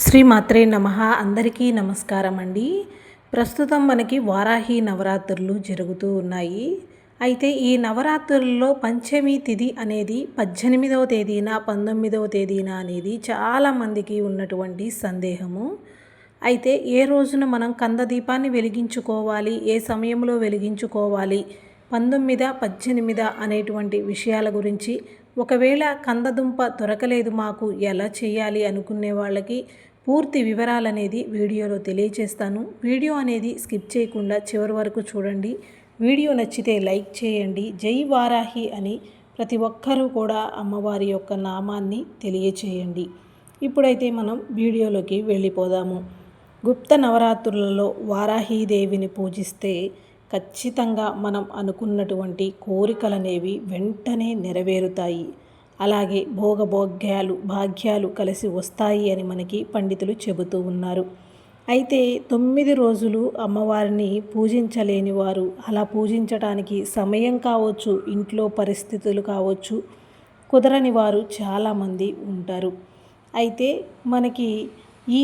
శ్రీమాత్రే నమః. అందరికీ నమస్కారం అండి. ప్రస్తుతం మనకి వారాహి నవరాత్రులు జరుగుతూ ఉన్నాయి. అయితే ఈ నవరాత్రుల్లో పంచమి తిథి అనేది 18వ తేదీన 19వ తేదీన అనేది చాలామందికి ఉన్నటువంటి సందేహము. అయితే ఏ రోజున మనం కంద దీపాన్ని వెలిగించుకోవాలి, ఏ సమయంలో వెలిగించుకోవాలి, 19 18 అనేటువంటి విషయాల గురించి, ఒకవేళ కందదుంప దొరకలేదు మాకు ఎలా చేయాలి అనుకునే వాళ్ళకి పూర్తి వివరాలు అనేది వీడియోలో తెలియజేస్తాను. వీడియో అనేది స్కిప్ చేయకుండా చివరి వరకు చూడండి. వీడియో నచ్చితే లైక్ చేయండి. జై వారాహి అని ప్రతి ఒక్కరూ కూడా అమ్మవారి యొక్క నామాన్ని తెలియచేయండి. ఇప్పుడైతే మనం వీడియోలోకి వెళ్ళిపోదాము. గుప్త నవరాత్రులలో వారాహీదేవిని పూజిస్తే ఖచ్చితంగా మనం అనుకున్నటువంటి కోరికలనేవి వెంటనే నెరవేరుతాయి. అలాగే భాగ్యాలు కలిసి వస్తాయి అని మనకి పండితులు చెబుతూ ఉన్నారు. అయితే 9 రోజులు అమ్మవారిని పూజించలేని వారు, అలా పూజించడానికి సమయం కావచ్చు, ఇంట్లో పరిస్థితులు కావచ్చు, కుదరని వారు చాలామంది ఉంటారు. అయితే మనకి ఈ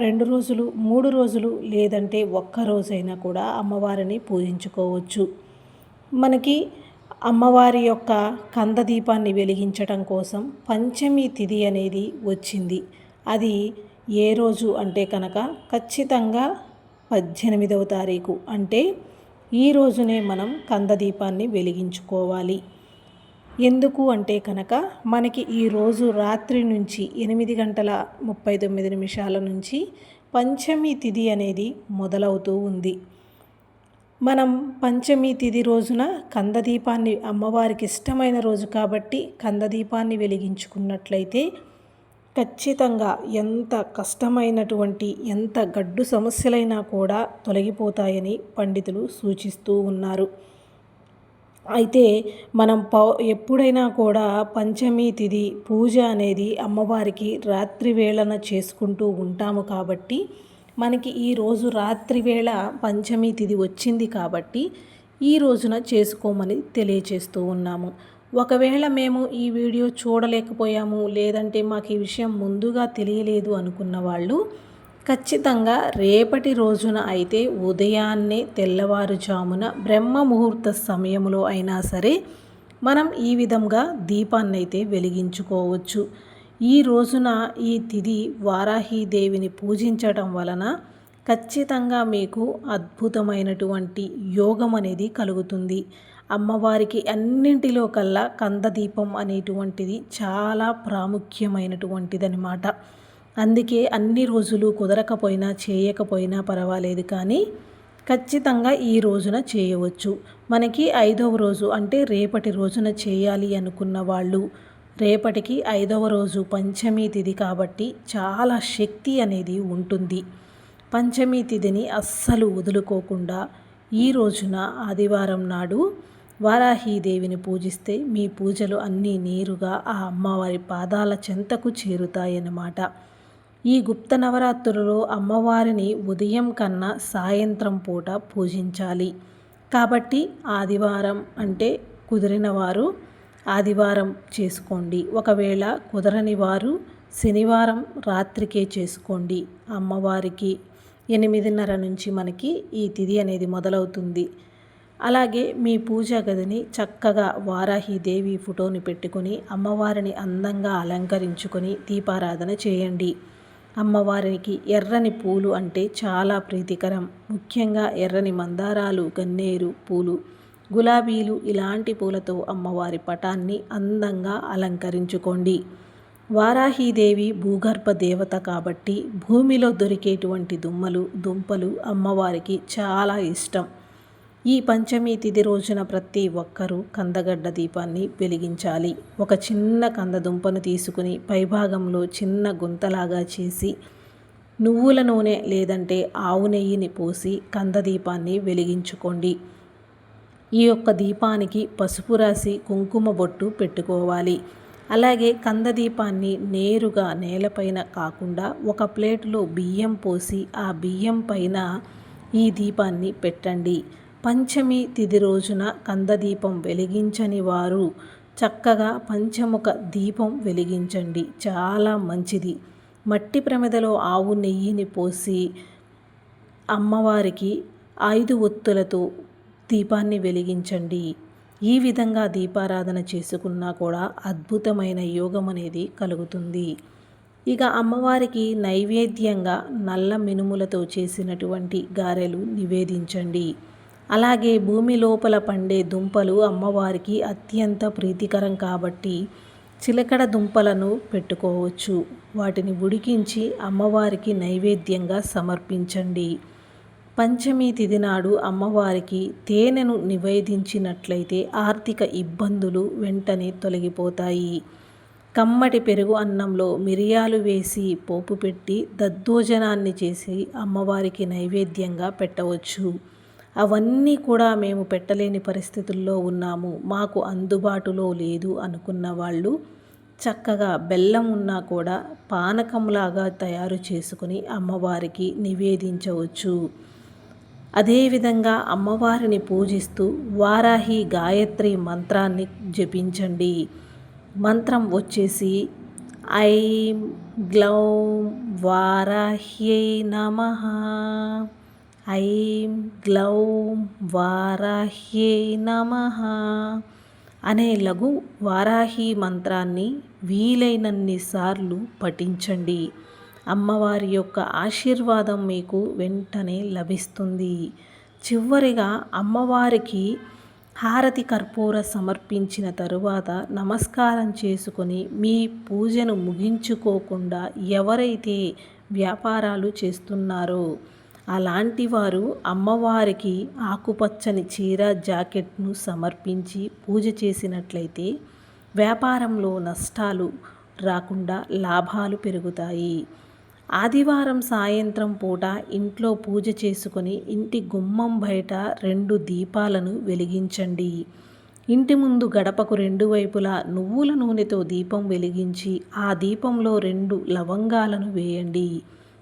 2 రోజులు 3 రోజులు లేదంటే ఒక్క రోజైనా కూడా అమ్మవారిని పూజించుకోవచ్చు. మనకి అమ్మవారి యొక్క కంద దీపాన్ని వెలిగించటం కోసం పంచమి తిథి అనేది వచ్చింది. అది ఏ రోజు అంటే కనుక ఖచ్చితంగా 18వ తారీఖు, అంటే ఈ రోజునే మనం కంద దీపాన్ని వెలిగించుకోవాలి. ఎందుకు అంటే కనుక మనకి ఈరోజు రాత్రి నుంచి 8:39 నుంచి పంచమి తిథి అనేది మొదలవుతూ ఉంది. మనం పంచమి తిథి రోజున కందదీపాన్ని, అమ్మవారికి ఇష్టమైన రోజు కాబట్టి కందదీపాన్ని వెలిగించుకున్నట్లయితే ఖచ్చితంగా ఎంత కష్టమైనటువంటి ఎంత గడ్డు సమస్యలైనా కూడా తొలగిపోతాయని పండితులు సూచిస్తూ ఉన్నారు. అయితే మనం ఎప్పుడైనా కూడా పంచమి తిథి పూజ అనేది అమ్మవారికి రాత్రి వేళన చేసుకుంటూ ఉంటాము కాబట్టి మనకి ఈరోజు రాత్రి వేళ పంచమి తిథి వచ్చింది కాబట్టి ఈ రోజున చేసుకోమని తెలియచేస్తూ ఉన్నాము. ఒకవేళ మేము ఈ వీడియో చూడలేకపోయాము, లేదంటే మాకు ఈ విషయం ముందుగా తెలియలేదు అనుకున్న వాళ్ళు ఖచ్చితంగా రేపటి రోజున అయితే ఉదయాన్నే తెల్లవారుజామున బ్రహ్మ ముహూర్త సమయంలో అయినా సరే మనం ఈ విధంగా దీపాన్ని అయితే వెలిగించుకోవచ్చు. ఈ రోజున ఈ తిథి వారాహీదేవిని పూజించడం వలన ఖచ్చితంగా మీకు అద్భుతమైనటువంటి యోగం అనేది కలుగుతుంది. అమ్మవారికి అన్నింటిలో కల్లా కందదీపం అనేటువంటిది చాలా ప్రాముఖ్యమైనటువంటిదనమాట. అందుకే అన్ని రోజులు కుదరకపోయినా చేయకపోయినా పర్వాలేదు, కానీ ఖచ్చితంగా ఈ రోజున చేయవచ్చు. మనకి 5వ రోజు అంటే రేపటి రోజున చేయాలి అనుకున్న వాళ్ళు రేపటికి 5వ రోజు పంచమి తిథి కాబట్టి చాలా శక్తి అనేది ఉంటుంది. పంచమి తిథిని అస్సలు వదులుకోకుండా ఈ రోజున ఆదివారం నాడు వారాహీదేవిని పూజిస్తే మీ పూజలు అన్నీ నేరుగా ఆ అమ్మవారి పాదాల చెంతకు చేరుతాయన్నమాట. ఈ గుప్త నవరాత్రులలో అమ్మవారిని ఉదయం కన్నా సాయంత్రం పూట పూజించాలి. కాబట్టి ఆదివారం అంటే కుదిరిన వారు ఆదివారం చేసుకోండి. ఒకవేళ కుదరని వారు శనివారం రాత్రికే చేసుకోండి. అమ్మవారికి 8:30 నుంచి మనకి ఈ తిథి అనేది మొదలవుతుంది. అలాగే మీ పూజా గదిని చక్కగా వారాహీదేవి ఫోటోని పెట్టుకొని అమ్మవారిని అందంగా అలంకరించుకొని దీపారాధన చేయండి. అమ్మవారికి ఎర్రని పూలు అంటే చాలా ప్రీతికరం. ముఖ్యంగా ఎర్రని మందారాలు, గన్నేరు పూలు, గులాబీలు ఇలాంటి పూలతో అమ్మవారి పటాన్ని అందంగా అలంకరించుకోండి. వారాహీదేవి భూగర్భ దేవత కాబట్టి భూమిలో దొరికేటువంటి దుంపలు అమ్మవారికి చాలా ఇష్టం. ఈ పంచమి తిథి రోజున ప్రతి ఒక్కరూ కందగడ్డ దీపాన్ని వెలిగించాలి. ఒక చిన్న కందదుంపను తీసుకుని పైభాగంలో చిన్న గుంతలాగా చేసి నువ్వుల నూనె లేదంటే ఆవు నెయ్యిని పోసి కందదీపాన్ని వెలిగించుకోండి. ఈ యొక్క దీపానికి పసుపు రాసి కుంకుమ బొట్టు పెట్టుకోవాలి. అలాగే కందదీపాన్ని నేరుగా నేలపైన కాకుండా ఒక ప్లేటులో బియ్యం పోసి ఆ బియ్యం పైన ఈ దీపాన్ని పెట్టండి. పంచమి తిథి రోజున కందదీపం వెలిగించని వారు చక్కగా పంచముఖ దీపం వెలిగించండి, చాలా మంచిది. మట్టి ప్రమిదలో ఆవు నెయ్యిని పోసి అమ్మవారికి 5 ఒత్తులతో దీపాన్ని వెలిగించండి. ఈ విధంగా దీపారాధన చేసుకున్నా కూడా అద్భుతమైన యోగం అనేది కలుగుతుంది. ఇక అమ్మవారికి నైవేద్యంగా నల్ల మినుములతో చేసినటువంటి గారెలు నివేదించండి. అలాగే భూమి లోపల పండే దుంపలు అమ్మవారికి అత్యంత ప్రీతికరం కాబట్టి చిలకడ దుంపలను పెట్టుకోవచ్చు. వాటిని ఉడికించి అమ్మవారికి నైవేద్యంగా సమర్పించండి. పంచమి తిథి నాడు అమ్మవారికి తేనెను నివేదించినట్లయితే ఆర్థిక ఇబ్బందులు వెంటనే తొలగిపోతాయి. కమ్మటి పెరుగు అన్నంలో మిరియాలు వేసి పోపు పెట్టి దద్దోజనాన్ని చేసి అమ్మవారికి నైవేద్యంగా పెట్టవచ్చు. అవన్నీ కూడా మేము పెట్టలేని పరిస్థితుల్లో ఉన్నాము, మాకు అందుబాటులో లేదు అనుకున్న వాళ్ళు చక్కగా బెల్లం ఉన్నా కూడా పానకంలాగా తయారు చేసుకుని అమ్మవారికి నివేదించవచ్చు. అదేవిధంగా అమ్మవారిని పూజిస్తూ వారాహి గాయత్రి మంత్రాన్ని జపించండి. మంత్రం వచ్చేసి ఐం గ్లౌం వారాహ్యై నమః, ఐం గ్లౌం వారాహ్యై నమః అనే లఘు వారాహి మంత్రాన్ని వీలైనన్ని సార్లు పఠించండి. అమ్మవారి యొక్క ఆశీర్వాదం మీకు వెంటనే లభిస్తుంది. చివరిగా అమ్మవారికి హారతి కర్పూర సమర్పించిన తరువాత నమస్కారం చేసుకొని మీ పూజను ముగించుకోకుండా ఎవరైతే వ్యాపారాలు చేస్తున్నారో అలాంటి వారు అమ్మవారికి ఆకుపచ్చని చీర జాకెట్ను సమర్పించి పూజ చేసినట్లయితే వ్యాపారంలో నష్టాలు రాకుండా లాభాలు పెరుగుతాయి. ఆదివారం సాయంత్రం పూట ఇంట్లో పూజ చేసుకొని ఇంటి గుమ్మం బయట 2 దీపాలను వెలిగించండి. ఇంటి ముందు గడపకు 2 వైపులా నువ్వుల నూనెతో దీపం వెలిగించి ఆ దీపంలో 2 లవంగాలను వేయండి.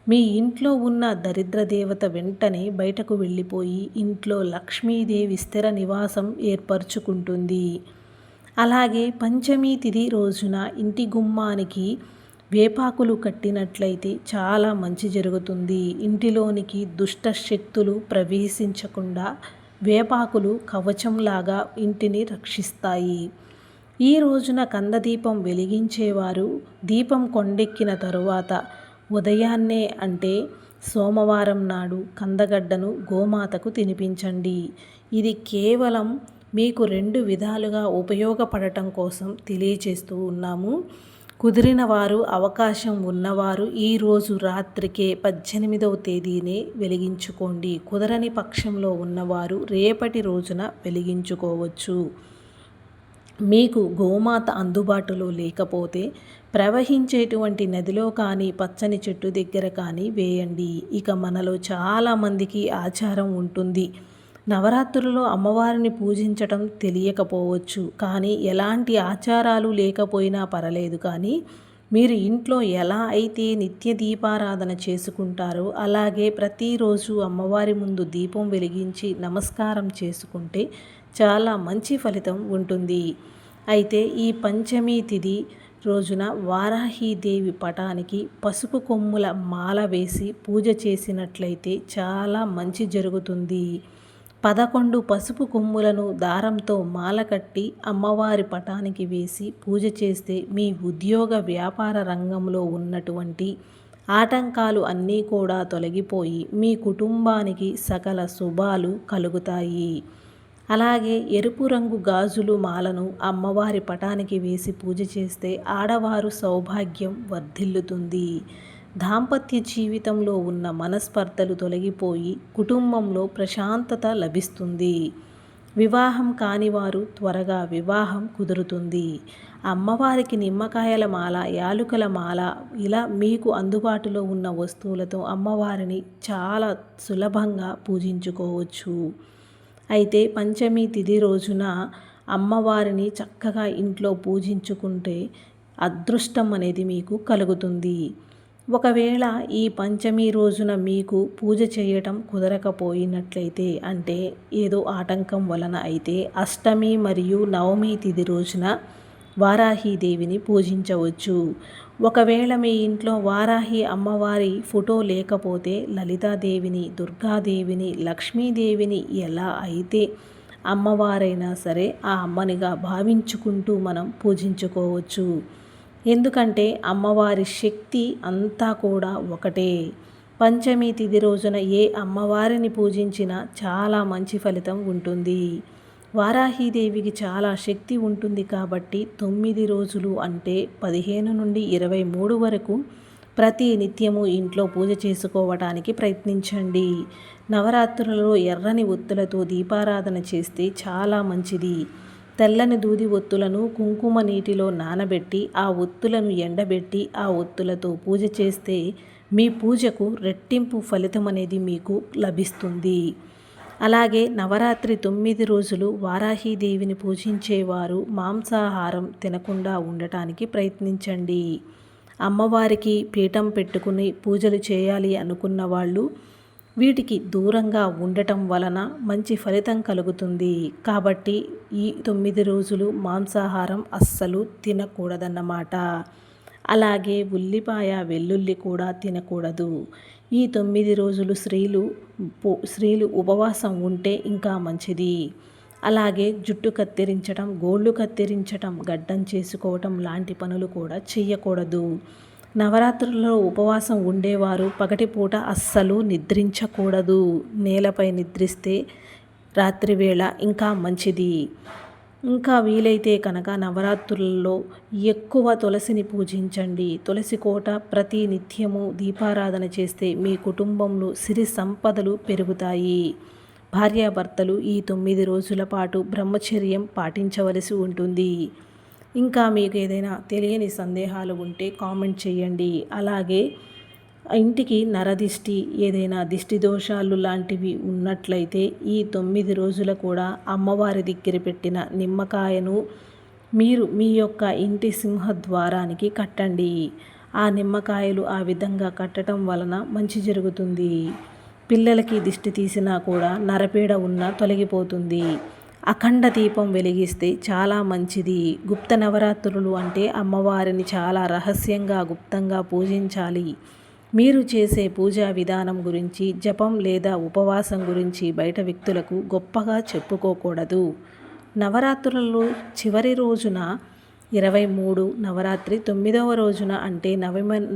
మీ ఇంట్లో ఉన్న దరిద్ర దేవత వెంటనే బయటకు వెళ్ళిపోయి ఇంట్లో లక్ష్మీదేవి స్థిర నివాసం ఏర్పరచుకుంటుంది. అలాగే పంచమి తిథి రోజున ఇంటి గుమ్మానికి వేపాకులు కట్టినట్లయితే చాలా మంచి జరుగుతుంది. ఇంటిలోనికి దుష్ట శక్తులు ప్రవేశించకుండా వేపాకులు కవచంలాగా ఇంటిని రక్షిస్తాయి. ఈ రోజున కందదీపం వెలిగించేవారు దీపం కొండెక్కిన తరువాత ఉదయాన్నే అంటే సోమవారం నాడు కందగడ్డను గోమాతకు తినిపించండి. ఇది కేవలం మీకు 2 విధాలుగా ఉపయోగపడటం కోసం తెలియజేస్తూ ఉన్నాము. కుదిరిన వారు, అవకాశం ఉన్నవారు ఈరోజు రాత్రికే 18వ తేదీనే వెలిగించుకోండి. కుదరని పక్షంలో ఉన్నవారు రేపటి రోజున వెలిగించుకోవచ్చు. మీకు గోమాత అందుబాటులో లేకపోతే ప్రవహించేటువంటి నదిలో కానీ పచ్చని చెట్టు దగ్గర కానీ వేయండి. ఇక మనలో చాలామందికి ఆచారం ఉంటుంది, నవరాత్రులలో అమ్మవారిని పూజించటం తెలియకపోవచ్చు. కానీ ఎలాంటి ఆచారాలు లేకపోయినా పర్లేదు, కానీ మీరు ఇంట్లో ఎలా అయితే నిత్య దీపారాధన చేసుకుంటారో అలాగే ప్రతిరోజు అమ్మవారి ముందు దీపం వెలిగించి నమస్కారం చేసుకుంటే చాలా మంచి ఫలితం ఉంటుంది. అయితే ఈ పంచమి తిథి రోజున వారాహీదేవి పటానికి పసుపు కొమ్ముల మాల వేసి పూజ చేసినట్లయితే చాలా మంచి జరుగుతుంది. 11 పసుపు కొమ్ములను దారంతో మాల కట్టి అమ్మవారి పటానికి వేసి పూజ చేస్తే మీ ఉద్యోగ వ్యాపార రంగంలో ఉన్నటువంటి ఆటంకాలు అన్నీ కూడా తొలగిపోయి మీ కుటుంబానికి సకల శుభాలు కలుగుతాయి. అలాగే ఎరుపు రంగు గాజులు మాలను అమ్మవారి పటానికి వేసి పూజ చేస్తే ఆడవారు సౌభాగ్యం వర్ధిల్లుతుంది. దాంపత్య జీవితంలో ఉన్న మనస్పర్ధలు తొలగిపోయి కుటుంబంలో ప్రశాంతత లభిస్తుంది. వివాహం కానివారు త్వరగా వివాహం కుదురుతుంది. అమ్మవారికి నిమ్మకాయల మాల, యాలుకల మాల ఇలా మీకు అందుబాటులో ఉన్న వస్తువులతో అమ్మవారిని చాలా సులభంగా పూజించుకోవచ్చు. అయితే పంచమి తిథి రోజున అమ్మవారిని చక్కగా ఇంట్లో పూజించుకుంటే అదృష్టం అనేది మీకు కలుగుతుంది. ఒకవేళ ఈ పంచమి రోజున మీకు పూజ చేయటం కుదరకపోయినట్లయితే, అంటే ఏదో ఆటంకం వలన అయితే అష్టమి మరియు నవమి తిథి రోజున వారాహీదేవిని పూజించవచ్చు. ఒకవేళ మీ ఇంట్లో వారాహి అమ్మవారి ఫోటో లేకపోతే లలితాదేవిని, దుర్గాదేవిని, లక్ష్మీదేవిని ఎలా అయితే అమ్మవారైనా సరే ఆ అమ్మనిగా భావించుకుంటూ మనం పూజించుకోవచ్చు. ఎందుకంటే అమ్మవారి శక్తి అంతా కూడా ఒకటే. పంచమి తిథి రోజున ఏ అమ్మవారిని పూజించినా చాలా మంచి ఫలితం ఉంటుంది. వారాహీదేవికి చాలా శక్తి ఉంటుంది కాబట్టి 9 రోజులు అంటే 15 నుండి 23 వరకు ప్రతి నిత్యము ఇంట్లో పూజ చేసుకోవటానికి ప్రయత్నించండి. నవరాత్రులలో ఎర్రని ఒత్తులతో దీపారాధన చేస్తే చాలా మంచిది. తెల్లని దూది ఒత్తులను కుంకుమ నీటిలో నానబెట్టి ఆ ఒత్తులను ఎండబెట్టి ఆ ఒత్తులతో పూజ చేస్తే మీ పూజకు రెట్టింపు ఫలితం అనేది మీకు లభిస్తుంది. అలాగే నవరాత్రి 9 రోజులు వారాహీదేవిని పూజించేవారు మాంసాహారం తినకుండా ఉండటానికి ప్రయత్నించండి. అమ్మవారికి పీఠం పెట్టుకుని పూజలు చేయాలి అనుకున్న వాళ్ళు వీటికి దూరంగా ఉండటం వలన మంచి ఫలితం కలుగుతుంది. కాబట్టి ఈ 9 రోజులు మాంసాహారం అస్సలు తినకూడదన్నమాట. అలాగే ఉల్లిపాయ, వెల్లుల్లి కూడా తినకూడదు. ఈ 9 రోజులు స్త్రీలు ఉపవాసం ఉంటే ఇంకా మంచిది. అలాగే జుట్టు కత్తిరించటం, గోళ్ళు కత్తిరించటం, గడ్డం చేసుకోవటం లాంటి పనులు కూడా చెయ్యకూడదు. నవరాత్రుల్లో ఉపవాసం ఉండేవారు పగటిపూట అస్సలు నిద్రించకూడదు. నేలపై నిద్రిస్తే రాత్రివేళ ఇంకా మంచిది. ఇంకా వీలైతే కనుక నవరాత్రులలో ఎక్కువ తులసిని పూజించండి. తులసి కోట ప్రతి నిత్యము దీపారాధన చేస్తే మీ కుటుంబంలో సిరి సంపదలు పెరుగుతాయి. భార్యాభర్తలు ఈ 9 రోజుల పాటు బ్రహ్మచర్యం పాటించవలసి ఉంటుంది. ఇంకా మీకు ఏదైనా తెలియని సందేహాలు ఉంటే కామెంట్ చేయండి. అలాగే ఇంటికి నరదిష్టి, ఏదైనా దిష్టి దోషాలు లాంటివి ఉన్నట్లయితే ఈ 9 రోజులు కూడా అమ్మవారి దగ్గర పెట్టిన నిమ్మకాయను మీరు మీ యొక్క ఇంటి సింహద్వారానికి కట్టండి. ఆ నిమ్మకాయలు ఆ విధంగా కట్టడం వలన మంచి జరుగుతుంది. పిల్లలకి దిష్టి తీసినా కూడా నరపీడ ఉన్నా తొలగిపోతుంది. అఖండ దీపం వెలిగిస్తే చాలా మంచిది. గుప్త నవరాత్రులు అంటే అమ్మవారిని చాలా రహస్యంగా గుప్తంగా పూజించాలి. మీరు చేసే పూజా విధానం గురించి, జపం లేదా ఉపవాసం గురించి బయట వ్యక్తులకు గొప్పగా చెప్పుకోకూడదు. నవరాత్రులలో చివరి రోజున 23, నవరాత్రి 9వ రోజున అంటే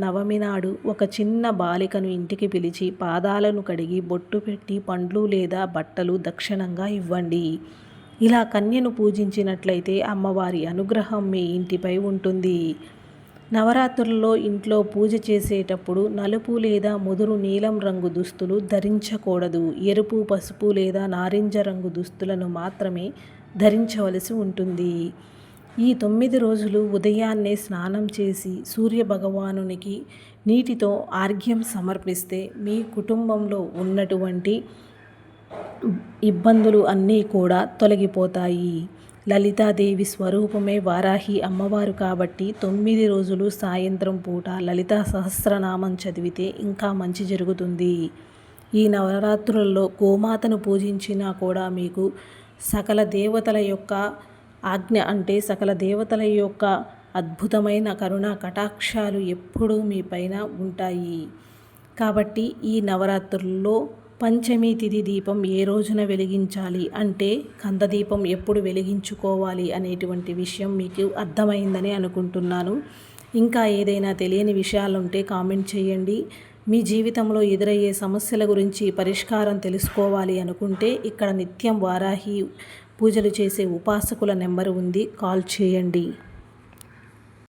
నవమి నాడు ఒక చిన్న బాలికను ఇంటికి పిలిచి పాదాలను కడిగి బొట్టు పెట్టి పండ్లు లేదా బట్టలు దక్షిణంగా ఇవ్వండి. ఇలా కన్యను పూజించినట్లయితే అమ్మవారి అనుగ్రహం మీ ఇంటిపై ఉంటుంది. నవరాత్రుల్లో ఇంట్లో పూజ చేసేటప్పుడు నలుపు లేదా ముదురు నీలం రంగు దుస్తులు ధరించకూడదు. ఎరుపు, పసుపు లేదా నారింజ రంగు దుస్తులను మాత్రమే ధరించవలసి ఉంటుంది. ఈ 9 రోజులు ఉదయాన్నే స్నానం చేసి సూర్యభగవానునికి నీటితో ఆర్ఘ్యం సమర్పిస్తే మీ కుటుంబంలో ఉన్నటువంటి ఇబ్బందులు అన్నీ కూడా తొలగిపోతాయి. లలితాదేవి స్వరూపమే వారాహి అమ్మవారు కాబట్టి 9 రోజులు సాయంత్రం పూట లలితా సహస్రనామం చదివితే ఇంకా మంచి జరుగుతుంది. ఈ నవరాత్రులలో గోమాతను పూజించినా కూడా మీకు సకల దేవతల యొక్క ఆజ్ఞ అంటే సకల దేవతల యొక్క అద్భుతమైన కరుణా కటాక్షాలు ఎప్పుడూ మీ పైన ఉంటాయి. కాబట్టి ఈ నవరాత్రుల్లో పంచమి తిథి దీపం ఏ రోజున వెలిగించాలి అంటే కందదీపం ఎప్పుడు వెలిగించుకోవాలి అనేటువంటి విషయం మీకు అర్థమైందని అనుకుంటున్నాను. ఇంకా ఏదైనా తెలియని విషయాలుంటే కామెంట్ చేయండి. మీ జీవితంలో ఎదురయ్యే సమస్యల గురించి పరిష్కారం తెలుసుకోవాలి అనుకుంటే ఇక్కడ నిత్యం వారాహి పూజలు చేసే ఉపాసకుల నెంబర్ ఉంది, కాల్ చేయండి.